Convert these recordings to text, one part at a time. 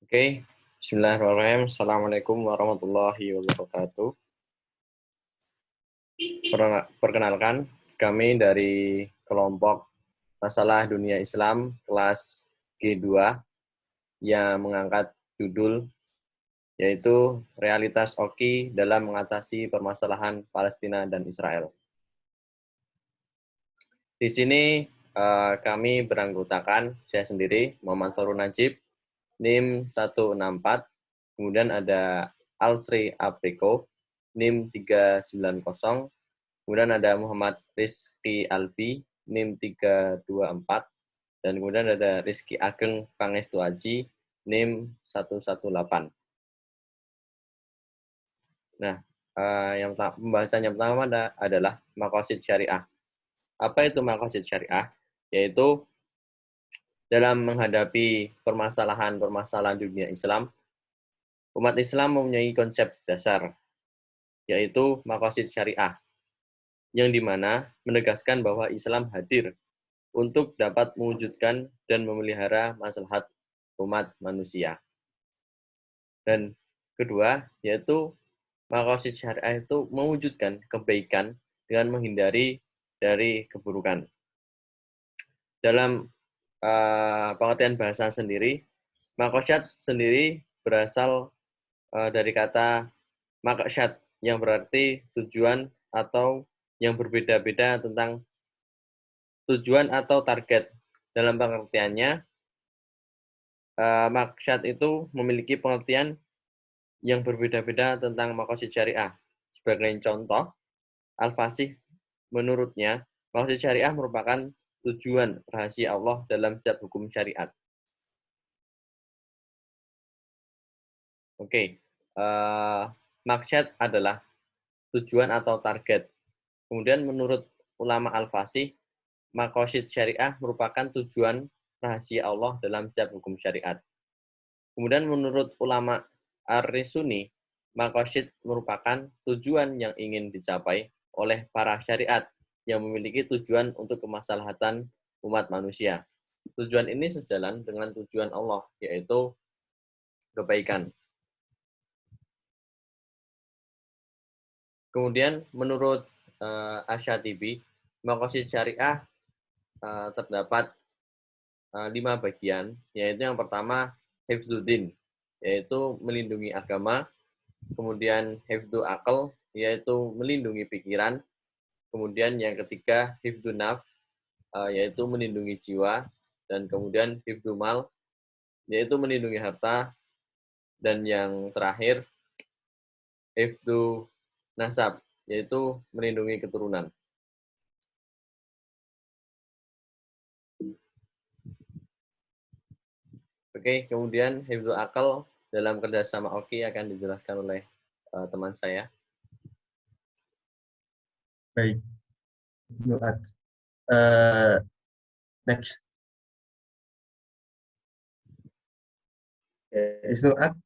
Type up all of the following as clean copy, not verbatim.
Oke, Bismillahirrahmanirrahim. Assalamualaikum warahmatullahi wabarakatuh. Perkenalkan, kami dari kelompok Masalah Dunia Islam kelas G2 yang mengangkat judul yaitu Realitas Oki dalam mengatasi permasalahan Palestina dan Israel. Di sini kami beranggotakan saya sendiri, Muhammad Farun Najib, NIM 164, kemudian ada Alsri Apriko, NIM 390, kemudian ada Muhammad Rizky Albi, NIM 324, dan kemudian ada Rizky Ageng Pangestu Aji, NIM 118. Nah, pembahasan yang pertama adalah maqasid syariah. Apa itu maqasid syariah? Yaitu dalam menghadapi permasalahan-permasalahan dunia Islam, umat Islam mempunyai konsep dasar, yaitu maqasid syariah, yang dimana menegaskan bahwa Islam hadir untuk dapat mewujudkan dan memelihara maslahat umat manusia. Dan kedua, yaitu maqasid syariah itu mewujudkan kebaikan dengan menghindari dari keburukan. Dalam pengertian bahasa sendiri, maqasid sendiri berasal dari kata maqsad yang berarti tujuan atau yang berbeda-beda tentang tujuan atau target. Dalam pengertiannya, maqsad itu memiliki pengertian yang berbeda-beda tentang maqasid syariah. Sebagai contoh, Al-Fasih menurutnya, maqasid syariah merupakan tujuan rahasia Allah dalam setiap hukum syariat. Oke, maqsad adalah tujuan atau target. Kemudian menurut ulama Al-Fasih, maqasid syariah merupakan tujuan rahasia Allah dalam setiap hukum syariat. Kemudian menurut ulama Ar-Risuni, maqasid merupakan tujuan yang ingin dicapai oleh para syariat yang memiliki tujuan untuk kemaslahatan umat manusia. Tujuan ini sejalan dengan tujuan Allah, yaitu kebaikan. Kemudian menurut Asy-Syatibi, maqasid syariah terdapat 5 bagian, yaitu yang pertama hifdzuddin, yaitu melindungi agama, kemudian hifdzu akal, yaitu melindungi pikiran, kemudian yang ketiga hifdzu nafs, yaitu melindungi jiwa, dan kemudian hifdzu mal, yaitu melindungi harta, dan yang terakhir hifdzu nasab, yaitu melindungi keturunan. Oke, kemudian hifdzu akal dalam kerjasama Oki akan dijelaskan oleh teman saya. Baik, next.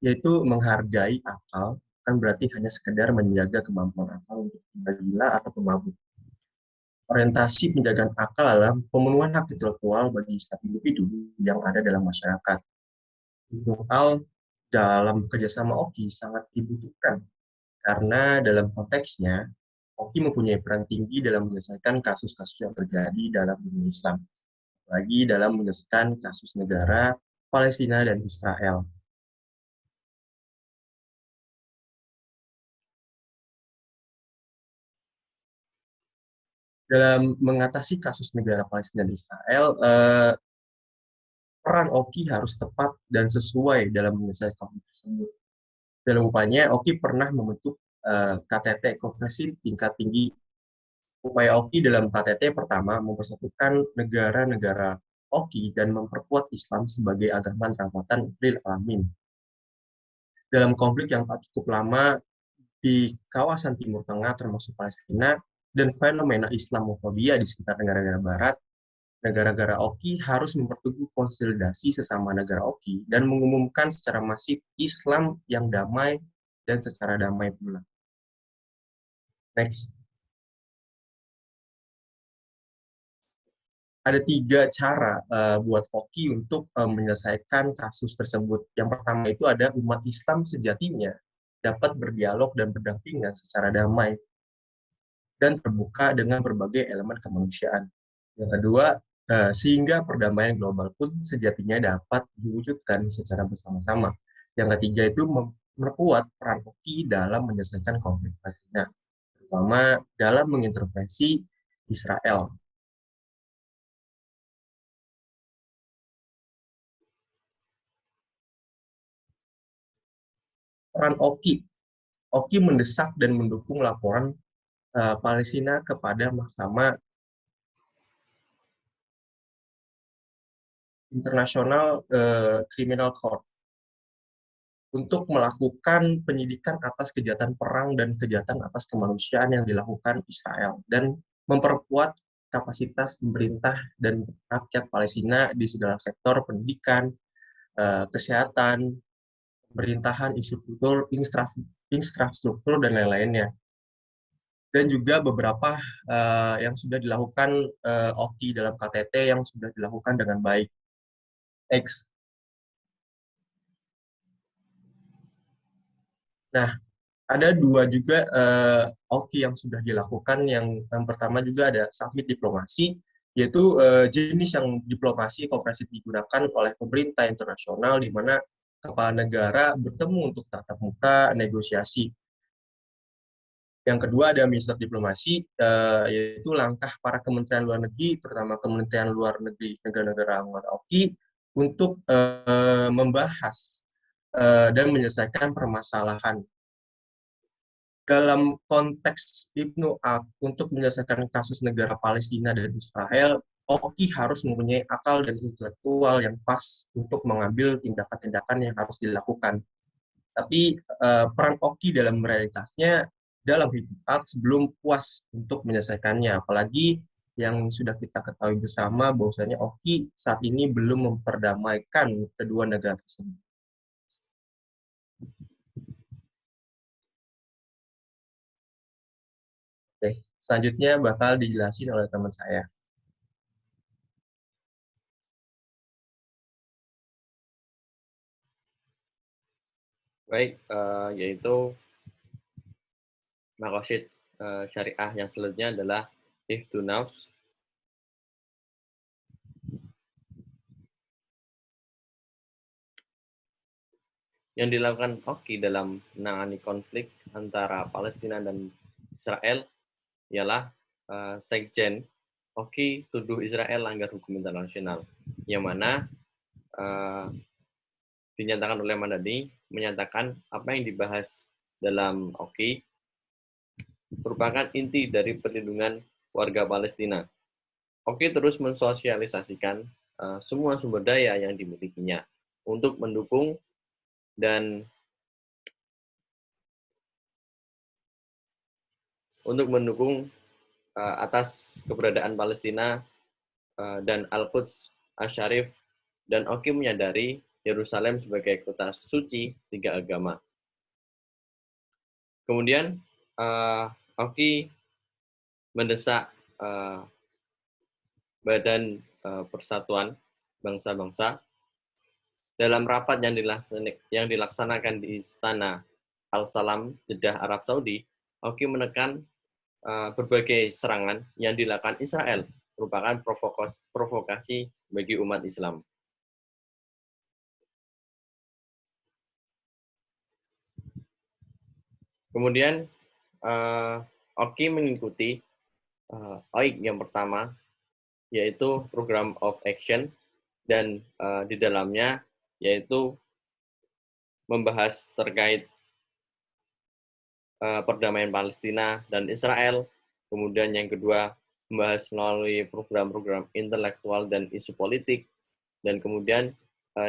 Yaitu menghargai akal, kan berarti hanya sekedar menjaga kemampuan akal untuk tidak gila atau pemabuk. Orientasi penjagaan akal adalah pemenuhan hak intelektual bagi setiap individu yang ada dalam masyarakat. Hal dalam kerjasama Oki sangat dibutuhkan karena dalam konteksnya Oki mempunyai peran tinggi dalam menyelesaikan kasus-kasus yang terjadi dalam dunia Islam, lagi dalam menyelesaikan kasus negara Palestina dan Israel. Dalam mengatasi kasus negara Palestina dan Israel, peran Oki harus tepat dan sesuai dalam menyelesaikan konflik tersebut. Dalam upayanya, Oki pernah membentuk KTT Konferensi Tingkat Tinggi. Upaya Oki dalam KTT pertama mempersatukan negara-negara Oki dan memperkuat Islam sebagai agama rahmatan lil alamin. Dalam konflik yang tak cukup lama di kawasan Timur Tengah termasuk Palestina dan fenomena Islamofobia di sekitar negara-negara Barat, negara-negara Oki harus memperteguh konsolidasi sesama negara Oki dan mengumumkan secara masif Islam yang damai dan secara damai pula. Next. ada 3 cara buat Oki untuk menyelesaikan kasus tersebut. Yang pertama itu ada umat Islam sejatinya dapat berdialog dan berdampingan secara damai dan terbuka dengan berbagai elemen kemanusiaan. Yang kedua, sehingga perdamaian global pun sejatinya dapat diwujudkan secara bersama-sama. Yang ketiga itu memperkuat peran Oki dalam menyelesaikan konflik Palestina, terutama dalam mengintervensi Israel. Peran Oki mendesak dan mendukung laporan Palestina kepada Mahkamah Internasional Criminal Court untuk melakukan penyidikan atas kejahatan perang dan kejahatan atas kemanusiaan yang dilakukan Israel dan memperkuat kapasitas pemerintah dan rakyat Palestina di segala sektor pendidikan, kesehatan, pemerintahan, infrastruktur dan lain-lainnya. Dan juga beberapa yang sudah dilakukan Oki dalam KTT yang sudah dilakukan dengan baik. X. Nah, ada 2 juga Oki yang sudah dilakukan. Yang pertama juga ada summit diplomasi, yaitu jenis yang diplomasi konferensi digunakan oleh pemerintah internasional di mana kepala negara bertemu untuk tatap muka negosiasi. Yang kedua ada minister diplomasi, yaitu langkah para kementerian luar negeri, terutama kementerian luar negeri negara-negara anggota Oki, untuk membahas dan menyelesaikan permasalahan. Dalam konteks Ibnu Ak, untuk menyelesaikan kasus negara Palestina dan Israel, Oki harus mempunyai akal dan intelektual yang pas untuk mengambil tindakan-tindakan yang harus dilakukan. Tapi peran Oki dalam realitasnya dalam Hikmat belum puas untuk menyelesaikannya. Apalagi yang sudah kita ketahui bersama bahwasanya Oki saat ini belum memperdamaikan kedua negara tersebut. Oke, selanjutnya bakal dijelasin oleh teman saya. Baik, yaitu maqasid syariah yang selanjutnya adalah hifdzu nafs. Yang dilakukan Oki dalam menangani konflik antara Palestina dan Israel ialah Sekjen Oki tuduh Israel langgar hukum internasional, yang mana dinyatakan oleh Madani menyatakan apa yang dibahas dalam Oki merupakan inti dari perlindungan warga Palestina. Oki terus mensosialisasikan semua sumber daya yang dimilikinya untuk mendukung dan atas keberadaan Palestina dan Al-Quds Asy-Syarif, dan Oki menyadari Yerusalem sebagai kota suci 3 agama. Kemudian Oki mendesak Badan Persatuan Bangsa-Bangsa dalam rapat yang dilaksanakan di Istana Al-Salam, Jeddah, Arab Saudi. Oki menekan berbagai serangan yang dilakukan Israel merupakan provokasi bagi umat Islam. Kemudian Oki mengikuti OIK yang pertama, yaitu Program of Action, dan di dalamnya yaitu membahas terkait perdamaian Palestina dan Israel. Kemudian yang kedua, membahas melalui program-program intelektual dan isu politik. Dan kemudian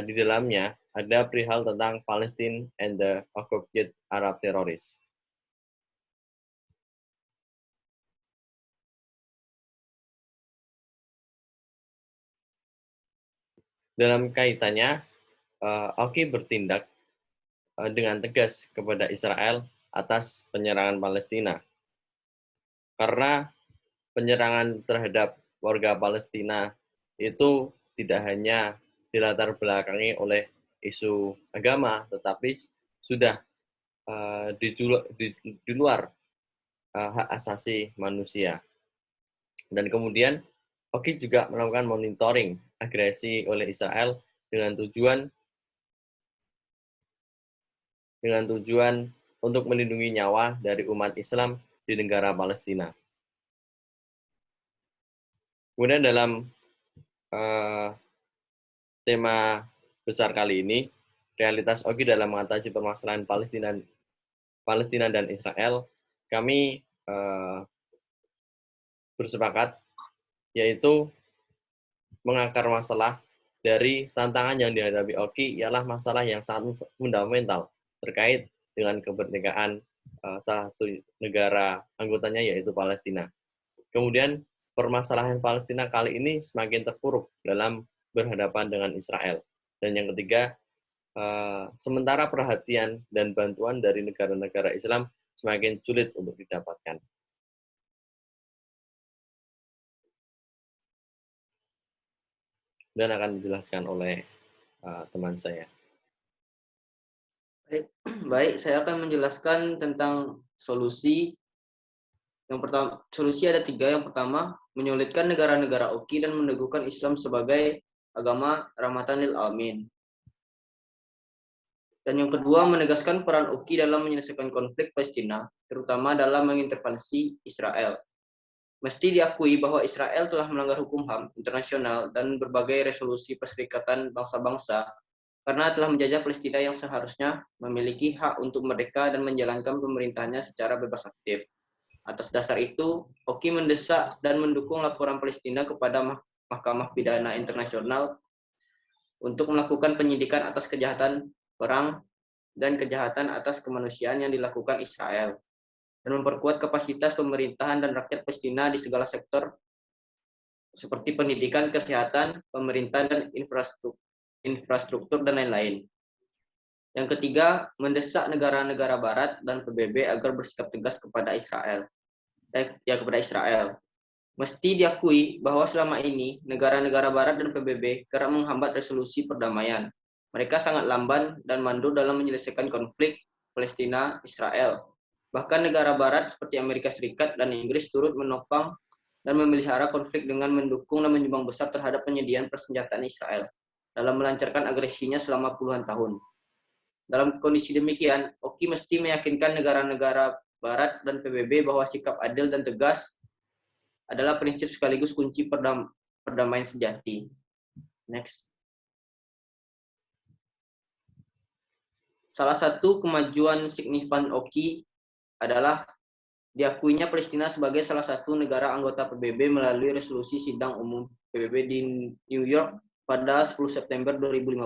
di dalamnya ada perihal tentang Palestine and the Occupied Arab Terrorists. Dalam kaitannya, Oki bertindak dengan tegas kepada Israel atas penyerangan Palestina. Karena penyerangan terhadap warga Palestina itu tidak hanya dilatar belakangi oleh isu agama, tetapi sudah di luar hak asasi manusia. Dan kemudian Oki juga melakukan monitoring agresi oleh Israel dengan tujuan untuk melindungi nyawa dari umat Islam di negara Palestina. Kemudian dalam tema besar kali ini, realitas Oki dalam mengatasi permasalahan Palestina dan Israel, kami bersepakat yaitu mengakar masalah dari tantangan yang dihadapi Oki ialah masalah yang sangat fundamental terkait dengan kemerdekaan salah satu negara anggotanya yaitu Palestina. Kemudian permasalahan Palestina kali ini semakin terpuruk dalam berhadapan dengan Israel. Dan yang ketiga, sementara perhatian dan bantuan dari negara-negara Islam semakin sulit untuk didapatkan. Dan akan dijelaskan oleh teman saya. Baik, saya akan menjelaskan tentang solusi. Yang pertama, solusi ada 3. Yang pertama, menyulitkan negara-negara Oki dan meneguhkan Islam sebagai agama rahmatan lil alamin. Dan yang kedua, menegaskan peran Oki dalam menyelesaikan konflik Palestina, terutama dalam mengintervensi Israel. Mesti diakui bahwa Israel telah melanggar hukum HAM internasional dan berbagai resolusi Perserikatan Bangsa-Bangsa karena telah menjajah Palestina yang seharusnya memiliki hak untuk merdeka dan menjalankan pemerintahannya secara bebas aktif. Atas dasar itu, Oki mendesak dan mendukung laporan Palestina kepada Mahkamah Pidana Internasional untuk melakukan penyidikan atas kejahatan perang dan kejahatan atas kemanusiaan yang dilakukan Israel, dan memperkuat kapasitas pemerintahan dan rakyat Palestina di segala sektor seperti pendidikan, kesehatan, pemerintahan, dan infrastruktur dan lain-lain. Yang ketiga, mendesak negara-negara Barat dan PBB agar bersikap tegas kepada Israel. Mesti diakui bahwa selama ini negara-negara Barat dan PBB kerap menghambat resolusi perdamaian. Mereka sangat lamban dan mandul dalam menyelesaikan konflik Palestina-Israel. Bahkan negara Barat seperti Amerika Serikat dan Inggris turut menopang dan memelihara konflik dengan mendukung dan menyumbang besar terhadap penyediaan persenjataan Israel dalam melancarkan agresinya selama puluhan tahun. Dalam kondisi demikian, Oki mesti meyakinkan negara-negara Barat dan PBB bahwa sikap adil dan tegas adalah prinsip sekaligus kunci perdamaian sejati. Next. Salah satu kemajuan signifikan Oki adalah diakuinya Palestina sebagai salah satu negara anggota PBB melalui resolusi Sidang Umum PBB di New York pada 10 September 2015.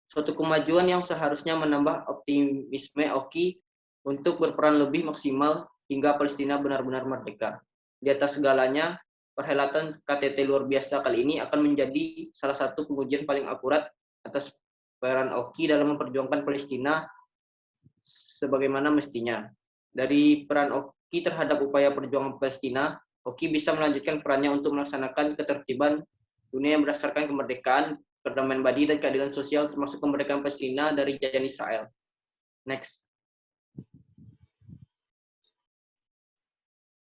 Suatu kemajuan yang seharusnya menambah optimisme Oki untuk berperan lebih maksimal hingga Palestina benar-benar merdeka. Di atas segalanya, perhelatan KTT luar biasa kali ini akan menjadi salah satu pengujian paling akurat atas peran Oki dalam memperjuangkan Palestina sebagaimana mestinya. Dari peran Oki terhadap upaya perjuangan Palestina, Oki bisa melanjutkan perannya untuk melaksanakan ketertiban dunia yang berdasarkan kemerdekaan, perdamaian abadi, dan keadilan sosial, termasuk kemerdekaan Palestina dari jajahan Israel. Next.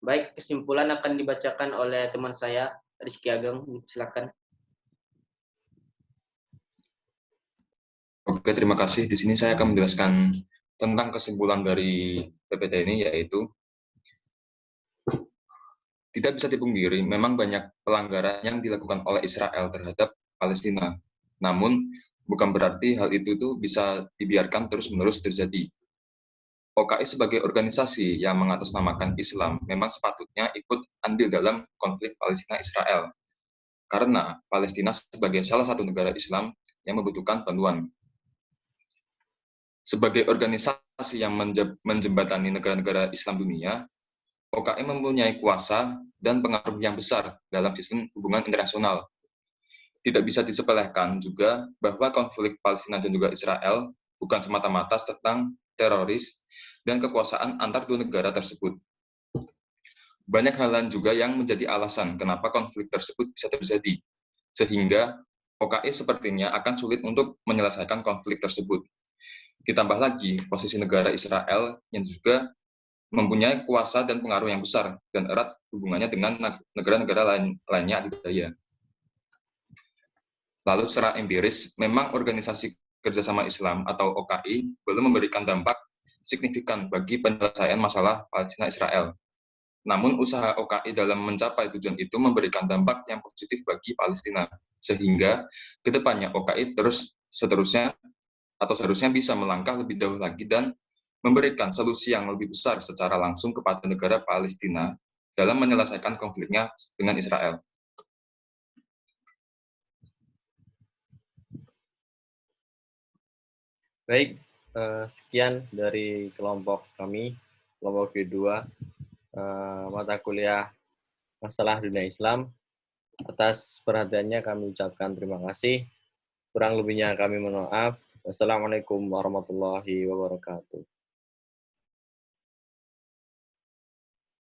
Baik, kesimpulan akan dibacakan oleh teman saya, Rizky Ageng. Silakan. Oke, terima kasih. Di sini saya akan menjelaskan tentang kesimpulan dari PPT ini, yaitu tidak bisa dipungkiri, memang banyak pelanggaran yang dilakukan oleh Israel terhadap Palestina. Namun, bukan berarti hal itu tuh bisa dibiarkan terus-menerus terjadi. OKI sebagai organisasi yang mengatasnamakan Islam memang sepatutnya ikut andil dalam konflik Palestina-Israel. Karena Palestina sebagai salah satu negara Islam yang membutuhkan bantuan. Sebagai organisasi yang menjembatani negara-negara Islam dunia, OKI mempunyai kuasa dan pengaruh yang besar dalam sistem hubungan internasional. Tidak bisa disepelekan juga bahwa konflik Palestina dan juga Israel bukan semata-mata tentang teroris dan kekuasaan antar dua negara tersebut. Banyak hal lain juga yang menjadi alasan kenapa konflik tersebut bisa terjadi. sehingga OKI sepertinya akan sulit untuk menyelesaikan konflik tersebut. Ditambah lagi posisi negara Israel yang juga mempunyai kuasa dan pengaruh yang besar dan erat hubungannya dengan negara-negara lainnya adidaya. Lalu secara empiris, memang Organisasi Kerjasama Islam atau OKI belum memberikan dampak signifikan bagi penyelesaian masalah Palestina-Israel. Namun usaha OKI dalam mencapai tujuan itu memberikan dampak yang positif bagi Palestina, sehingga kedepannya OKI seharusnya bisa melangkah lebih jauh lagi dan memberikan solusi yang lebih besar secara langsung kepada negara Palestina dalam menyelesaikan konfliknya dengan Israel. Baik, sekian dari kelompok kami, kelompok G2, mata kuliah Masalah Dunia Islam. Atas perhatiannya kami ucapkan terima kasih. Kurang lebihnya kami mohon maaf. Wassalamualaikum warahmatullahi wabarakatuh.